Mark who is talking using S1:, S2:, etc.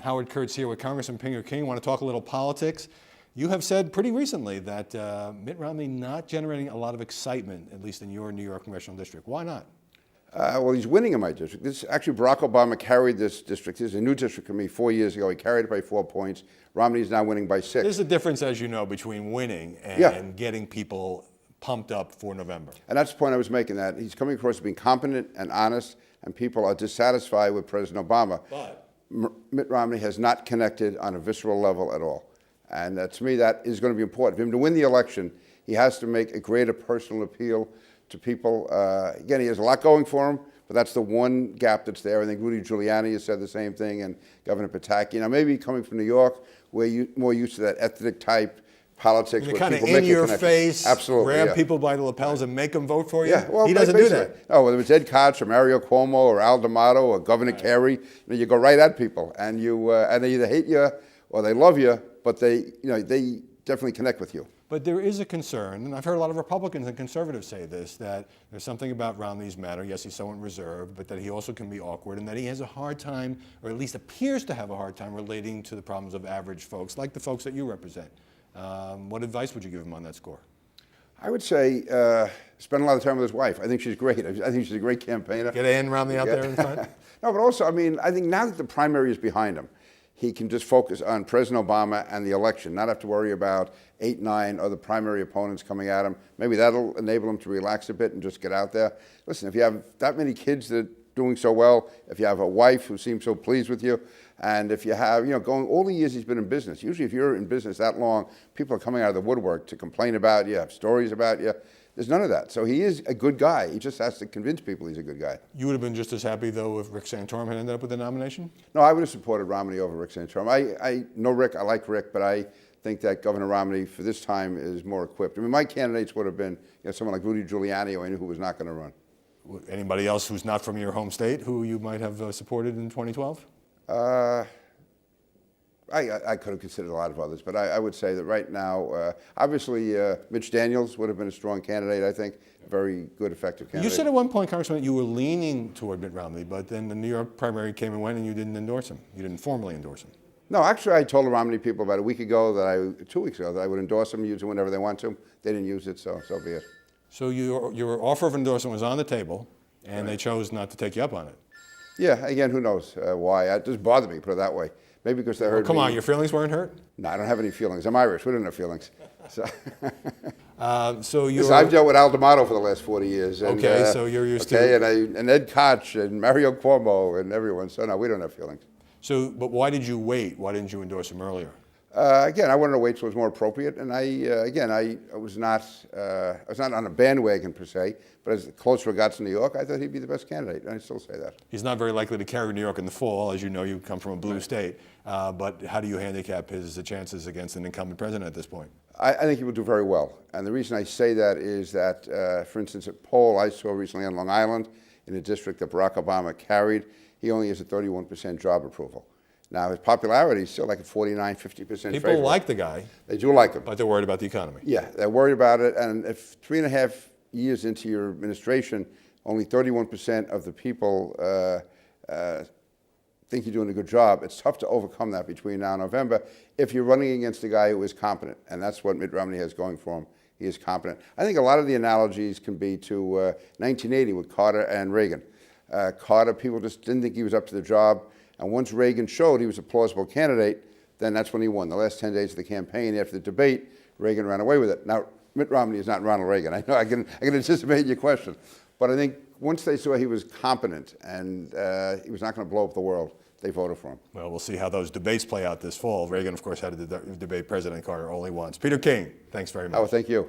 S1: Howard Kurtz here with Congressman Peter King. Want to talk a little politics. You have said pretty recently that Mitt Romney not generating a lot of excitement, at least in your New York congressional district. Why not?
S2: Well, he's winning in my district. Actually, Barack Obama carried this district. This is a new district for me 4 years ago. He carried it by 4 points. Romney is now winning by 6.
S1: There's a difference, as you know, between winning and getting people pumped up for November.
S2: And that's the point I was making, that he's coming across as being competent and honest, and people are dissatisfied with President Obama.
S1: But
S2: Mitt Romney has not connected on a visceral level at all. And to me, that is going to be important. For him to win the election, he has to make a greater personal appeal to people. Again, he has a lot going for him, but that's the one gap that's there. I think Rudy Giuliani has said the same thing, and Governor Pataki. Now, maybe coming from New York, we're more used to that ethnic type politics.
S1: Where kind of in your face, grab people by the lapels and make them vote for you?
S2: Yeah, well,
S1: he doesn't do that.
S2: No, whether it's Ed Koch or Mario Cuomo or Al D'Amato or Governor Kerry, you go right at people, and they either hate you or they love you, but they definitely connect with you.
S1: But there is a concern, and I've heard a lot of Republicans and conservatives say this, that there's something about Romney's manner. Yes, he's somewhat reserved, but that he also can be awkward, and that he has a hard time, or at least appears to have a hard time, relating to the problems of average folks, like the folks that you represent. What advice would you give him on that score?
S2: I would say spend a lot of time with his wife. I think she's great. I think she's a great campaigner.
S1: Get Ann Romney out there in front?
S2: No, but also, I mean, I think now that the primary is behind him, he can just focus on President Obama and the election, not have to worry about 8, 9 other primary opponents coming at him. Maybe that'll enable him to relax a bit and just get out there. Listen, if you have that many kids that are doing so well, if you have a wife who seems so pleased with you, and if you have, going all the years he's been in business, usually if you're in business that long, people are coming out of the woodwork to complain about you, have stories about you. There's none of that. So he is a good guy. He just has to convince people he's a good guy.
S1: You would have been just as happy, though, if Rick Santorum had ended up with the nomination?
S2: No, I would have supported Romney over Rick Santorum. I know Rick, I like Rick, but I think that Governor Romney, for this time, is more equipped. I mean, my candidates would have been someone like Rudy Giuliani, who I knew who was not going to run.
S1: Anybody else who's not from your home state who you might have supported in 2012?
S2: I could have considered a lot of others, but I would say that right now, obviously, Mitch Daniels would have been a strong candidate, I think, a very good, effective candidate.
S1: You said at one point, Congressman, that you were leaning toward Mitt Romney, but then the New York primary came and went and you didn't endorse him. You didn't formally endorse him.
S2: No, actually, I told the Romney people about 2 weeks ago that I would endorse them, use it whenever they want to. They didn't use it, so be it.
S1: So your offer of endorsement was on the table, and they chose not to take you up on it.
S2: Yeah, again, who knows why. It just bothered me, put it that way. Maybe because they heard
S1: Come on, your feelings weren't hurt?
S2: No, I don't have any feelings. I'm Irish. We don't have feelings. So,
S1: Listen,
S2: I've dealt with Al D'Amato for the last 40 years. And,
S1: so you're used to...
S2: And Ed Koch and Mario Cuomo and everyone. So, no, we don't have feelings.
S1: So, but why did you wait? Why didn't you endorse him earlier?
S2: Again, I wanted to wait till it was more appropriate, and I was not on a bandwagon per se, but as closer it got to New York, I thought he'd be the best candidate, and I still say that.
S1: He's not very likely to carry New York in the fall, as you know. You come from a blue state, but how do you handicap his chances against an incumbent president at this point?
S2: I think he will do very well, and the reason I say that is that, for instance, a poll I saw recently on Long Island in a district that Barack Obama carried, he only has a 31% job approval. Now, his popularity is still like a 49, 50%
S1: People like the guy.
S2: They do like him.
S1: But they're worried about the economy.
S2: Yeah, they're worried about it. And if 3.5 years into your administration, only 31% of the people think you're doing a good job, it's tough to overcome that between now and November if you're running against a guy who is competent. And that's what Mitt Romney has going for him. He is competent. I think a lot of the analogies can be to 1980 with Carter and Reagan. Carter, people just didn't think he was up to the job. And once Reagan showed he was a plausible candidate, then that's when he won. The last 10 days of the campaign, after the debate, Reagan ran away with it. Now, Mitt Romney is not Ronald Reagan. I know I can anticipate your question. But I think once they saw he was competent and he was not going to blow up the world, they voted for him.
S1: Well, we'll see how those debates play out this fall. Reagan, of course, had to debate President Carter only once. Peter King, thanks very much.
S2: Oh, thank you.